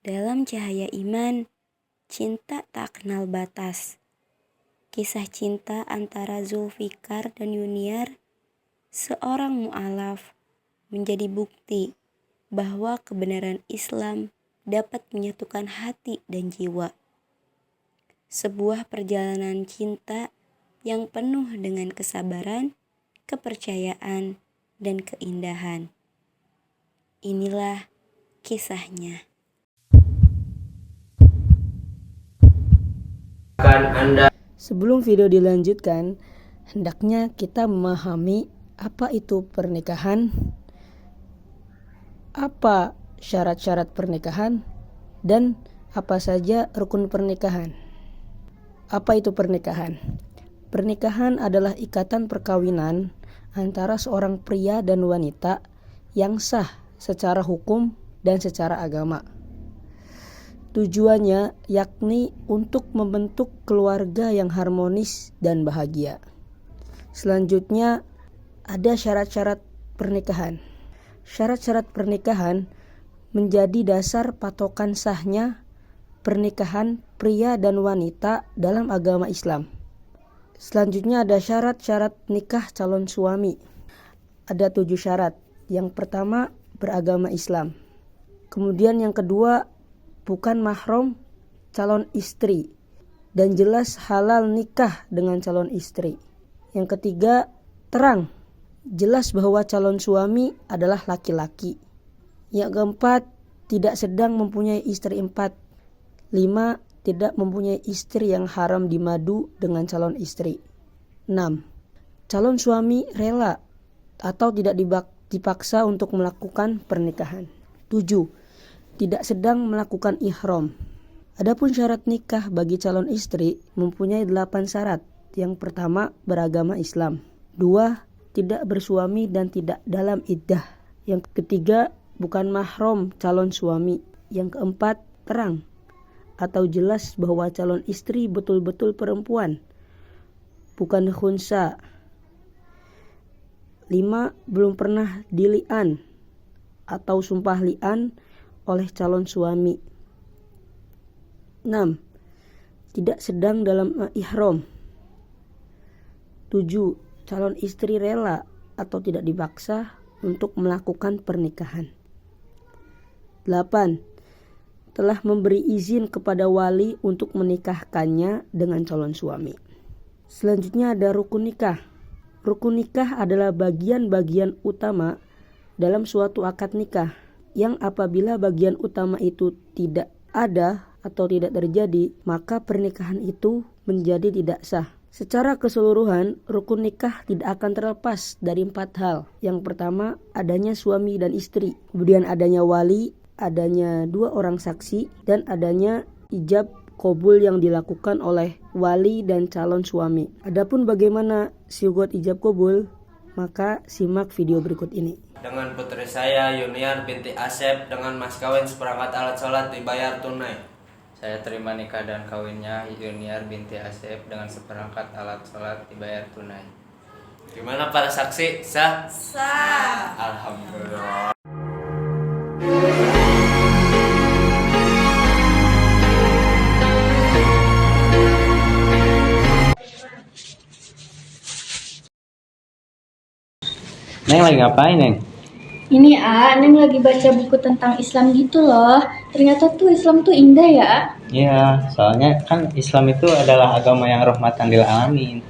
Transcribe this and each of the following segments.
Dalam cahaya iman, cinta tak kenal batas. Kisah cinta antara Zulfikar dan Yuniar, seorang mu'alaf, menjadi bukti bahwa kebenaran Islam dapat menyatukan hati dan jiwa. Sebuah perjalanan cinta yang penuh dengan kesabaran, kepercayaan, dan keindahan. Inilah kisahnya. Sebelum video dilanjutkan, hendaknya kita memahami apa itu pernikahan, apa syarat-syarat pernikahan, dan apa saja rukun pernikahan. Apa itu pernikahan? Pernikahan adalah ikatan perkawinan antara seorang pria dan wanita yang sah secara hukum dan secara agama. Tujuannya yakni untuk membentuk keluarga yang harmonis dan bahagia. Selanjutnya ada syarat-syarat pernikahan. Syarat-syarat pernikahan menjadi dasar patokan sahnya pernikahan pria dan wanita dalam agama Islam. Selanjutnya ada syarat-syarat nikah calon suami. Ada 7 syarat. Yang pertama, beragama Islam. Kemudian yang kedua, bukan mahram calon istri dan jelas halal nikah dengan calon istri. Yang ketiga, terang, jelas bahwa calon suami adalah laki-laki. Yang keempat, tidak sedang mempunyai istri 4. 5. Tidak mempunyai istri yang haram dimadu dengan calon istri. 6. Calon suami rela atau tidak dipaksa untuk melakukan pernikahan. 7. Tidak sedang melakukan ihram. Adapun syarat nikah bagi calon istri mempunyai 8 syarat. Yang pertama, beragama Islam. 2. Tidak bersuami dan tidak dalam iddah. Yang ketiga, bukan mahram calon suami. Yang keempat, terang atau jelas bahwa calon istri betul-betul perempuan, bukan khunsa. 5. Belum pernah dili'an atau sumpah li'an oleh calon suami. 6. Tidak sedang dalam ihram. 7. Calon istri rela atau tidak dipaksa untuk melakukan pernikahan. 8. Telah memberi izin kepada wali untuk menikahkannya dengan calon suami. Selanjutnya ada rukun nikah. Rukun nikah adalah bagian-bagian utama dalam suatu akad nikah, yang apabila bagian utama itu tidak ada atau tidak terjadi, maka pernikahan itu menjadi tidak sah. Secara keseluruhan, rukun nikah tidak akan terlepas dari 4 hal. Yang pertama, adanya suami dan istri. Kemudian adanya wali, adanya 2 orang saksi, dan adanya ijab qabul yang dilakukan oleh wali dan calon suami. Adapun bagaimana syugot ijab qabul, maka simak video berikut ini. Dengan putri saya Yuniar binti Asep dengan mas kawin seperangkat alat sholat dibayar tunai. Saya terima nikah dan kawinnya Yuniar binti Asep dengan seperangkat alat sholat dibayar tunai. Gimana para saksi? Sah? Sah. Alhamdulillah. Neng lagi ngapain, Neng? Ini Neng lagi baca buku tentang Islam gitu loh. Ternyata tuh Islam tuh indah ya. Iya, soalnya kan Islam itu adalah agama yang rahmatan lil alamin.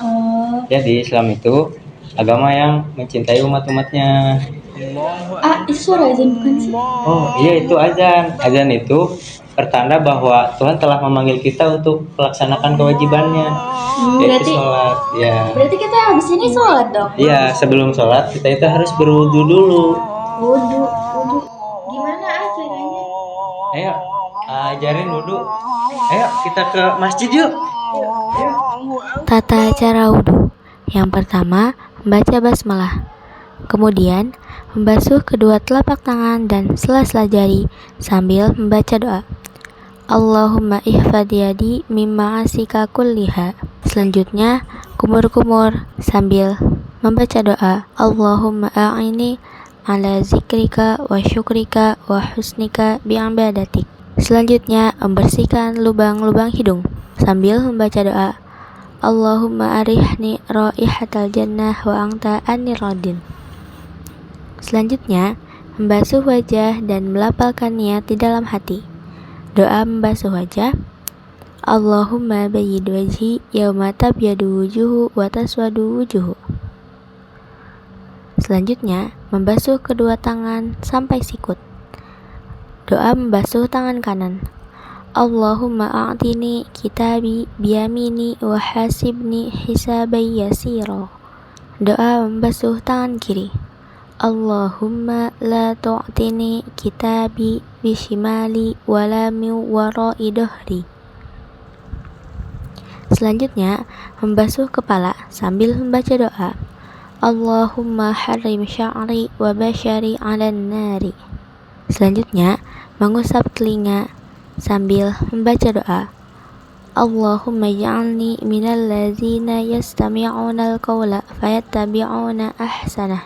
Oh. Jadi Islam itu agama yang mencintai umat-umatnya. Itu suara azan bukan sih? Oh iya, itu azan. Azan itu pertanda bahwa Tuhan telah memanggil kita untuk melaksanakan kewajibannya, yaitu sholat. Ya. Berarti kita habis ini sholat dong? Iya, sebelum sholat kita itu harus berwudu dulu. Wudu. Gimana caranya? Ayo, ajarin wudu. Ayo kita ke masjid yuk. Tata cara wudhu. Yang pertama, membaca basmalah. Kemudian, membasuh kedua telapak tangan dan sela-sela jari sambil membaca doa. Allahumma ihfad yadi mimma asika kulliha. Selanjutnya, kumur-kumur sambil membaca doa. Allahumma a'ini ala zikrika wa syukrika wa husnika bi'ibadatik. Selanjutnya, membersihkan lubang-lubang hidung sambil membaca doa, Allahumma arihni raihatal jannah wa anta anni radin. Selanjutnya, membasuh wajah dan melapalkan niat di dalam hati. Doa membasuh wajah, Allahumma bayyid wajhi yawma tabyadu wujuhu wa taswadu wujuhu. Selanjutnya, membasuh kedua tangan sampai sikut. Doa membasuh tangan kanan, Allahumma a'tini kitabi biyamini wa hasibni hisabai yasiro. Doa membasuh tangan kiri, Allahumma la tu'tini kitabi bishimali wala min wara'i dohri. Selanjutnya, membasuh kepala sambil membaca doa, Allahumma harim sya'ri wa bashari 'alan nari. Selanjutnya, mengusap telinga sambil membaca doa, Allahumma ja'alni minal ladzina yastami'una al-qawla fayattabi'una ahsanah.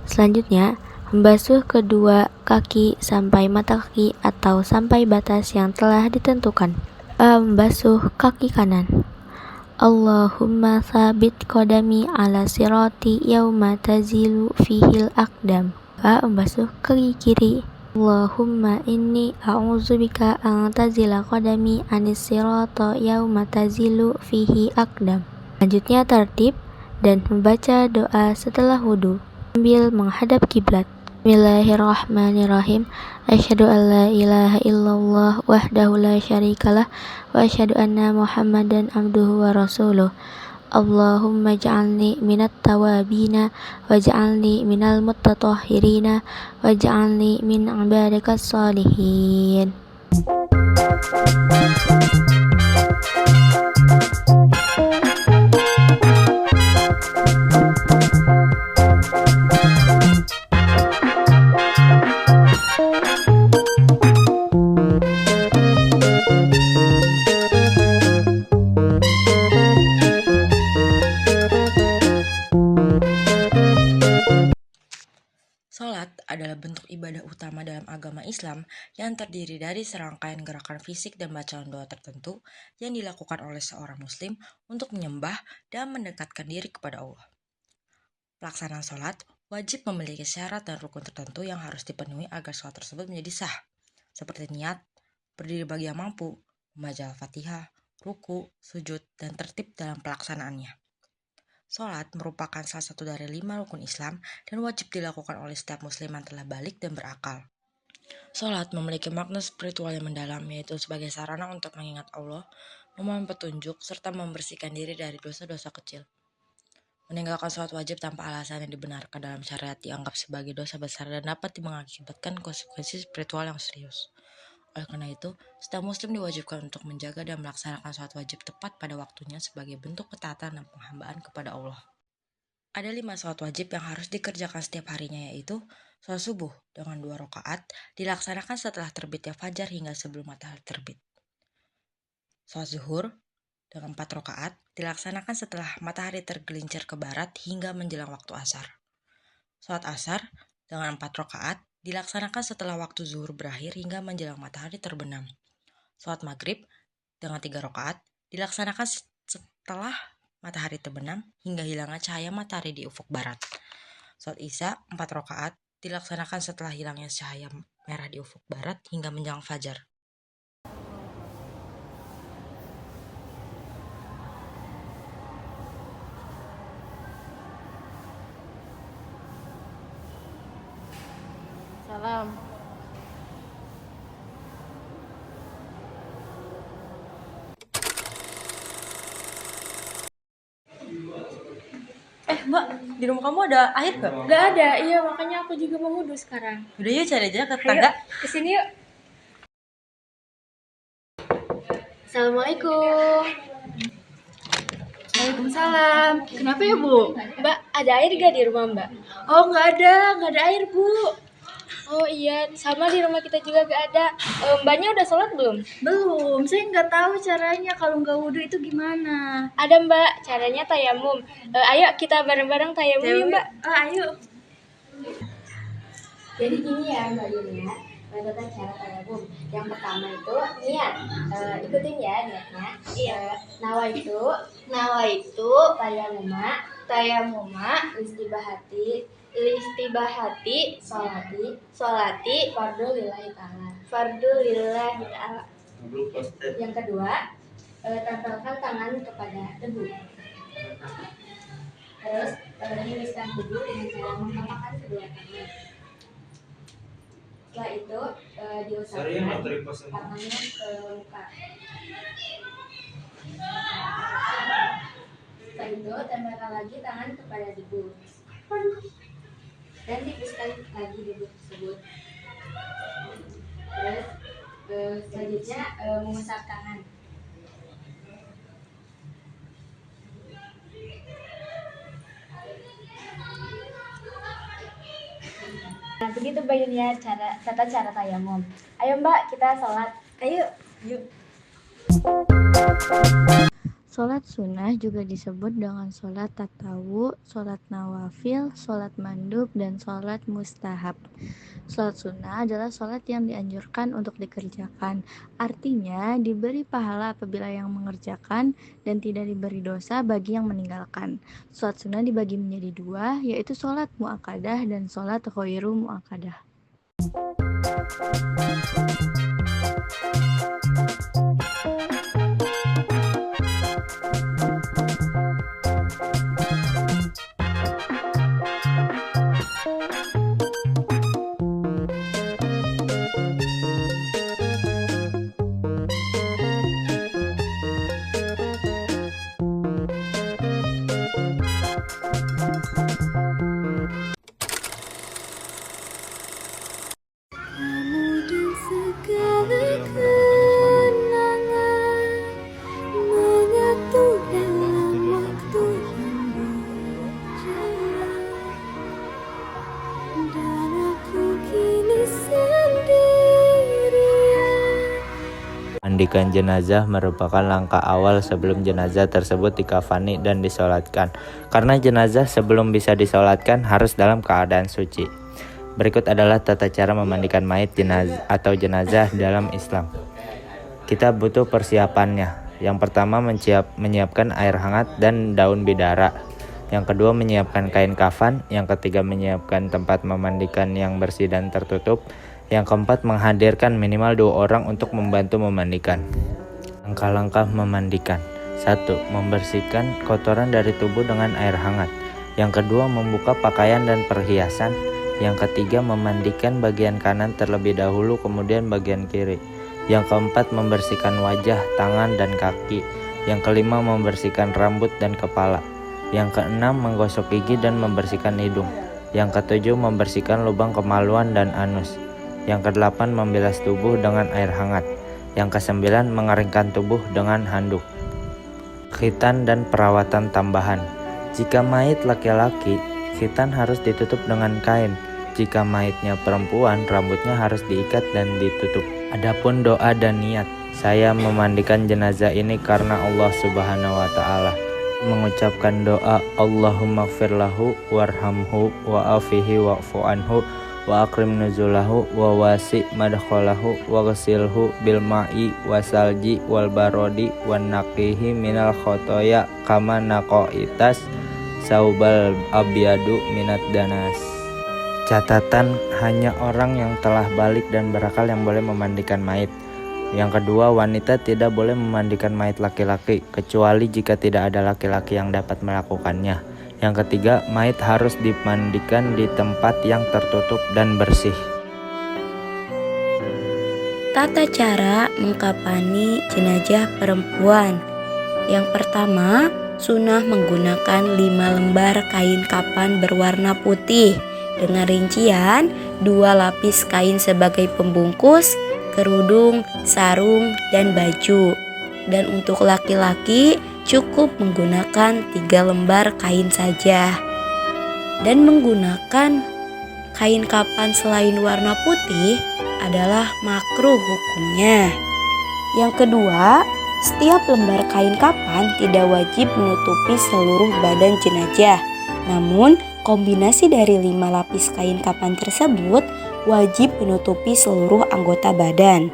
Selanjutnya, membasuh kedua kaki sampai mata kaki atau sampai batas yang telah ditentukan. Membasuh kaki kanan, Allahumma thabit qadami ala sirati yawma tazilu fihil aqdam. Membasuh kaki kiri, Allahumma inni a'udzubika an tazila qadami anis sirata yawma tazilu fihi aqdam. Selanjutnya tertib dan membaca doa setelah wudu sambil menghadap kiblat. Bismillahirrahmanirrahim. Asyhadu an la ilaha illallah wahdahu la syarikalah wa asyhadu anna Muhammadan abduhu wa rasuluh. Allahumma ja'alni minat tawabina waj'alni minal muttatahhirina waj'alni min ibadikas salihin. Salat adalah bentuk ibadah utama dalam agama Islam yang terdiri dari serangkaian gerakan fisik dan bacaan doa tertentu yang dilakukan oleh seorang muslim untuk menyembah dan mendekatkan diri kepada Allah. Pelaksanaan salat wajib memiliki syarat dan rukun tertentu yang harus dipenuhi agar salat tersebut menjadi sah, seperti niat, berdiri bagi yang mampu, membaca Al-Fatihah, ruku, sujud, dan tertib dalam pelaksanaannya. Salat merupakan salah satu dari 5 rukun Islam dan wajib dilakukan oleh setiap muslim yang telah balik dan berakal. Salat memiliki makna spiritual yang mendalam, yaitu sebagai sarana untuk mengingat Allah, memohon petunjuk, serta membersihkan diri dari dosa-dosa kecil. Meninggalkan salat wajib tanpa alasan yang dibenarkan dalam syariat dianggap sebagai dosa besar dan dapat mengakibatkan konsekuensi spiritual yang serius. Oleh karena itu, setiap muslim diwajibkan untuk menjaga dan melaksanakan salat wajib tepat pada waktunya sebagai bentuk ketaatan dan penghambaan kepada Allah. Ada 5 salat wajib yang harus dikerjakan setiap harinya, yaitu salat subuh dengan 2 rakaat dilaksanakan setelah terbitnya fajar hingga sebelum matahari terbit. Salat zuhur dengan 4 rakaat dilaksanakan setelah matahari tergelincir ke barat hingga menjelang waktu asar. Salat asar dengan 4 rakaat dilaksanakan setelah waktu zuhur berakhir hingga menjelang matahari terbenam. Salat maghrib dengan 3 rakaat dilaksanakan setelah matahari terbenam hingga hilangnya cahaya matahari di ufuk barat. Salat isya 4 rakaat dilaksanakan setelah hilangnya cahaya merah di ufuk barat hingga menjelang fajar. Salam. Mbak, di rumah kamu ada air gak? Gak ada, iya makanya aku juga mau wudhu sekarang. Udah yuk cari aja ke tetangga. Kesini yuk. Assalamualaikum. Waalaikumsalam. Kenapa ya, Bu? Mbak, ada air gak di rumah Mbak? Oh, nggak ada air, Bu. Oh iya, sama di rumah kita juga gak ada. Mbaknya udah sholat belum? Belum, saya nggak tahu caranya kalau nggak wudhu itu gimana. Ada Mbak, caranya tayamum. Ayo kita bareng-bareng tayamum ya Mbak. Oh, ayo. Jadi gini ya Mbak Yunia, tata cara tayamum. Yang pertama itu niat. Ikutin ya niatnya. Iya. Nawa itu tayamuma listibahati solati fardu lillahi ta'ala. Yang kedua, tempelkan tangan kepada debu. Terus tiriskan tubuh dengan cara mengepakkan kedua tangan. Setelah itu diusapkan tangannya ke muka. Setelah itu tempelkan lagi tangan kepada debu dan tipiskan lagi debu tersebut. Terus selanjutnya mengusap tangan. Nah, begitu Mbak Yunia tata cara tayamum. Ayo Mbak, kita sholat. Ayo, yuk. Sholat sunnah juga disebut dengan sholat tatawu, sholat nawafil, sholat mandub, dan sholat mustahab. Sholat sunnah adalah sholat yang dianjurkan untuk dikerjakan. Artinya diberi pahala apabila yang mengerjakan dan tidak diberi dosa bagi yang meninggalkan. Sholat sunnah dibagi menjadi dua, yaitu sholat mu'akadah dan sholat ghairu mu'akadah. Mandikan jenazah merupakan langkah awal sebelum jenazah tersebut dikafani dan disolatkan. Karena jenazah sebelum bisa disolatkan harus dalam keadaan suci. Berikut adalah tata cara memandikan mayit jenazah dalam Islam. Kita butuh persiapannya. Yang pertama menyiapkan air hangat dan daun bidara. Yang kedua menyiapkan kain kafan. Yang ketiga menyiapkan tempat memandikan yang bersih dan tertutup. Yang keempat menghadirkan minimal 2 orang untuk membantu memandikan. Langkah-langkah memandikan. 1. Membersihkan kotoran dari tubuh dengan air hangat. Yang kedua membuka pakaian dan perhiasan. Yang ketiga memandikan bagian kanan terlebih dahulu kemudian bagian kiri. Yang keempat membersihkan wajah, tangan, dan kaki. Yang kelima membersihkan rambut dan kepala. Yang keenam menggosok gigi dan membersihkan hidung. Yang ketujuh membersihkan lubang kemaluan dan anus. Yang kedelapan membilas tubuh dengan air hangat. Yang kesembilan mengeringkan tubuh dengan handuk. Khitan dan perawatan tambahan. Jika mayit laki-laki, khitan harus ditutup dengan kain. Jika mayitnya perempuan, rambutnya harus diikat dan ditutup. Adapun doa dan niat, saya memandikan jenazah ini karena Allah Subhanahu wa Ta'ala. Mengucapkan doa Allahumma gfir lahu warhamhu wa'afihi wa'fu anhu wa akrim nuzulahu wa wasi madkhalahu wa ghasilhu bil ma'i wasalji wal barodi wan naqihi minal khotoya kama naqaitas saubal abyadu minat danas. Catatan, hanya orang yang telah balik dan berakal yang boleh memandikan mayit. Yang kedua, wanita tidak boleh memandikan mayit laki-laki kecuali jika tidak ada laki-laki yang dapat melakukannya. Yang ketiga, mayit harus dimandikan di tempat yang tertutup dan bersih. Tata cara mengkafani jenazah perempuan. Yang pertama, sunnah menggunakan 5 lembar kain kafan berwarna putih dengan rincian 2 lapis kain sebagai pembungkus, kerudung, sarung, dan baju. Dan untuk laki-laki cukup menggunakan 3 lembar kain saja. Dan menggunakan kain kapan selain warna putih adalah makruh hukumnya. Yang kedua, setiap lembar kain kapan tidak wajib menutupi seluruh badan jenazah. Namun, kombinasi dari 5 lapis kain kapan tersebut wajib menutupi seluruh anggota badan.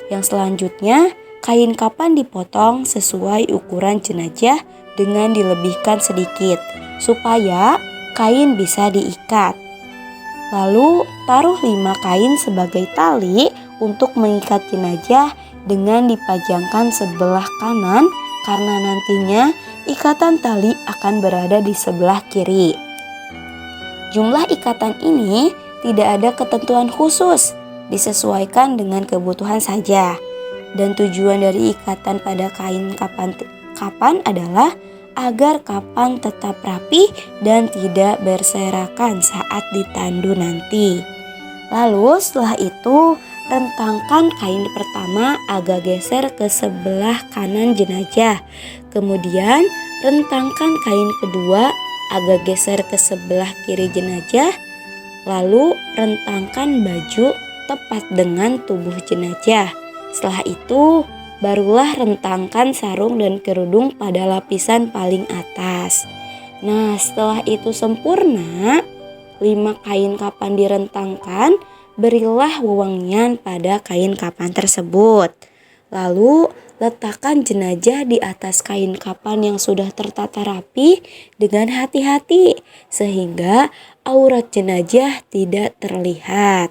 Yang selanjutnya, kain kapan dipotong sesuai ukuran jenazah dengan dilebihkan sedikit supaya kain bisa diikat. Lalu taruh 5 kain sebagai tali untuk mengikat jenazah dengan dipajangkan sebelah kanan karena nantinya ikatan tali akan berada di sebelah kiri. Jumlah ikatan ini tidak ada ketentuan khusus, disesuaikan dengan kebutuhan saja. Dan tujuan dari ikatan pada kain kapan adalah agar kapan tetap rapi dan tidak berserakan saat ditandu nanti. Lalu setelah itu rentangkan kain pertama agak geser ke sebelah kanan jenazah. Kemudian rentangkan kain kedua agak geser ke sebelah kiri jenazah. Lalu rentangkan baju tepat dengan tubuh jenazah. Setelah itu barulah rentangkan sarung dan kerudung pada lapisan paling atas. Nah, setelah itu sempurna, 5 kain kapan direntangkan, berilah wewangian pada kain kapan tersebut. Lalu letakkan jenazah di atas kain kapan yang sudah tertata rapi dengan hati-hati sehingga aurat jenazah tidak terlihat.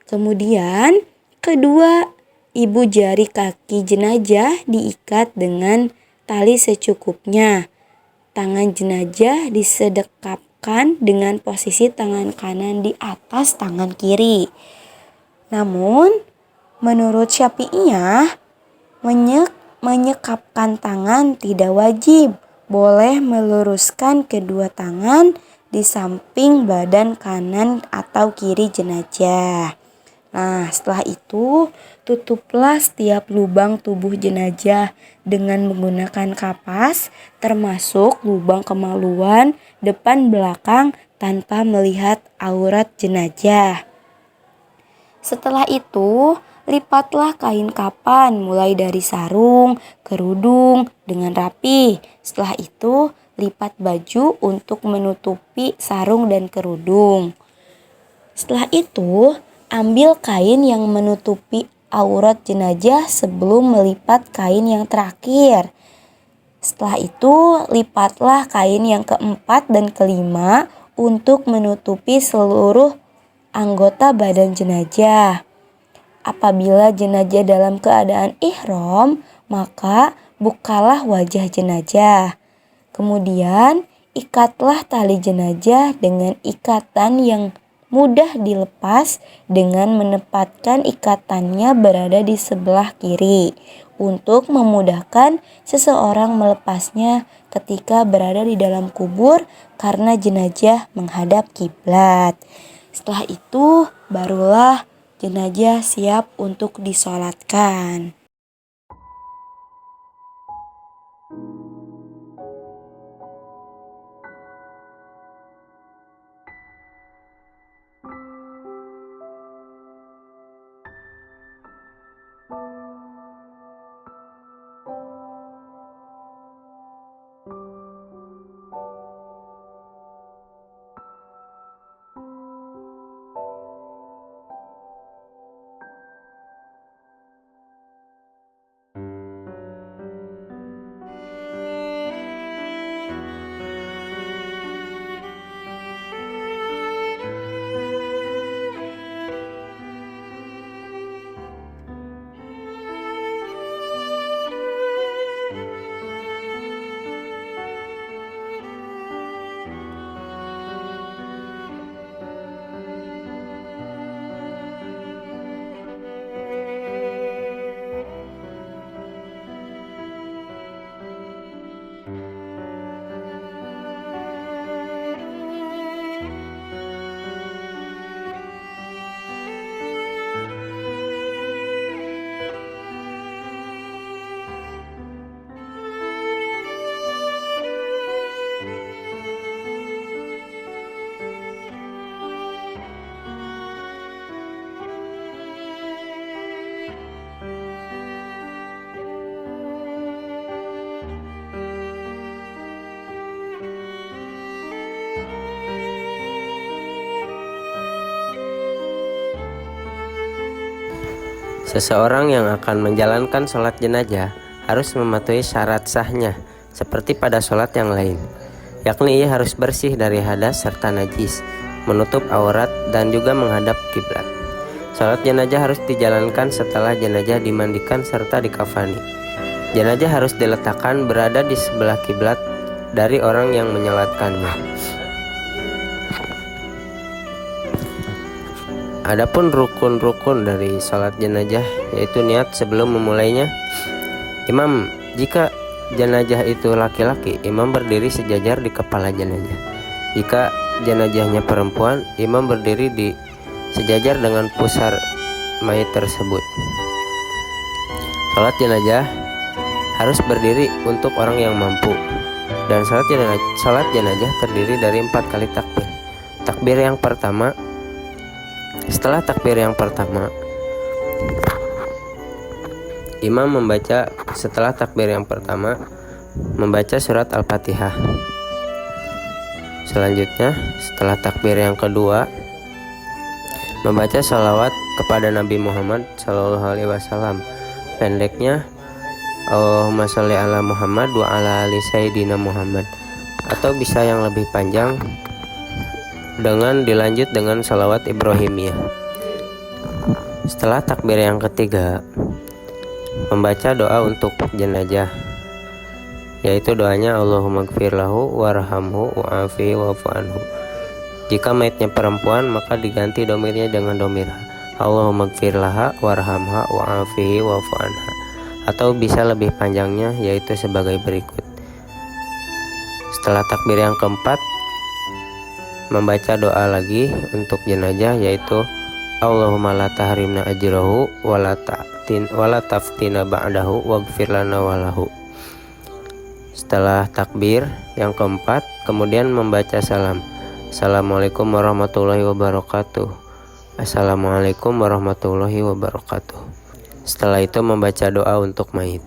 Kemudian kedua ibu jari kaki jenazah diikat dengan tali secukupnya. Tangan jenazah disedekapkan dengan posisi tangan kanan di atas tangan kiri. Namun, menurut Syafi'iyah, menyekapkan tangan tidak wajib. Boleh meluruskan kedua tangan di samping badan kanan atau kiri jenazah. Nah, setelah itu tutuplah setiap lubang tubuh jenazah dengan menggunakan kapas, termasuk lubang kemaluan depan belakang tanpa melihat aurat jenazah. Setelah itu, lipatlah kain kapan mulai dari sarung, kerudung dengan rapi. Setelah itu, lipat baju untuk menutupi sarung dan kerudung. Setelah itu, ambil kain yang menutupi aurat jenazah sebelum melipat kain yang terakhir. Setelah itu, lipatlah kain yang keempat dan kelima untuk menutupi seluruh anggota badan jenazah. Apabila jenazah dalam keadaan ihram, maka bukalah wajah jenazah. Kemudian, ikatlah tali jenazah dengan ikatan yang mudah dilepas dengan menempatkan ikatannya berada di sebelah kiri untuk memudahkan seseorang melepasnya ketika berada di dalam kubur karena jenazah menghadap kiblat. Setelah itu barulah jenazah siap untuk disolatkan. Seseorang yang akan menjalankan sholat jenazah harus mematuhi syarat sahnya seperti pada sholat yang lain, yakni ia harus bersih dari hadas serta najis, menutup aurat dan juga menghadap kiblat. Sholat jenazah harus dijalankan setelah jenazah dimandikan serta dikafani. Jenazah harus diletakkan berada di sebelah kiblat dari orang yang menyolatkannya. Adapun rukun-rukun dari sholat jenazah yaitu niat sebelum memulainya. Jika jenazah itu laki-laki, imam berdiri sejajar di kepala jenazah. Jika jenazahnya perempuan, imam berdiri di sejajar dengan pusar mayit tersebut. Sholat jenazah harus berdiri untuk orang yang mampu, dan sholat jenazah terdiri dari 4 kali takbir. Takbir yang pertama. Setelah takbir yang pertama, imam membaca surat Al-Fatihah. Selanjutnya, setelah takbir yang kedua, membaca salawat kepada Nabi Muhammad SAW. Pendeknya, Allahumma sholli ala Muhammad wa ala ali Sayyidina Muhammad. Atau bisa yang lebih panjang dengan dilanjut dengan salawat Ibrahimiyah. Setelah takbir yang ketiga, membaca doa untuk jenazah, yaitu doanya Allahumma gfir lahu warhamhu wa'afihi wa'fu anhu. Jika mayitnya perempuan, maka diganti domirnya dengan domir Allahumma gfir laha warhamha wa'afihi wa'fu anha. Atau bisa lebih panjangnya, yaitu sebagai berikut. Setelah takbir yang keempat, membaca doa lagi untuk jenazah, yaitu Allahumma la tahrimna ajrahu wa la taftina ba'dahu waghfir lana walahu. Setelah takbir yang keempat, kemudian membaca salam. Assalamualaikum warahmatullahi wabarakatuh. Assalamualaikum warahmatullahi wabarakatuh. Setelah itu membaca doa untuk mayit.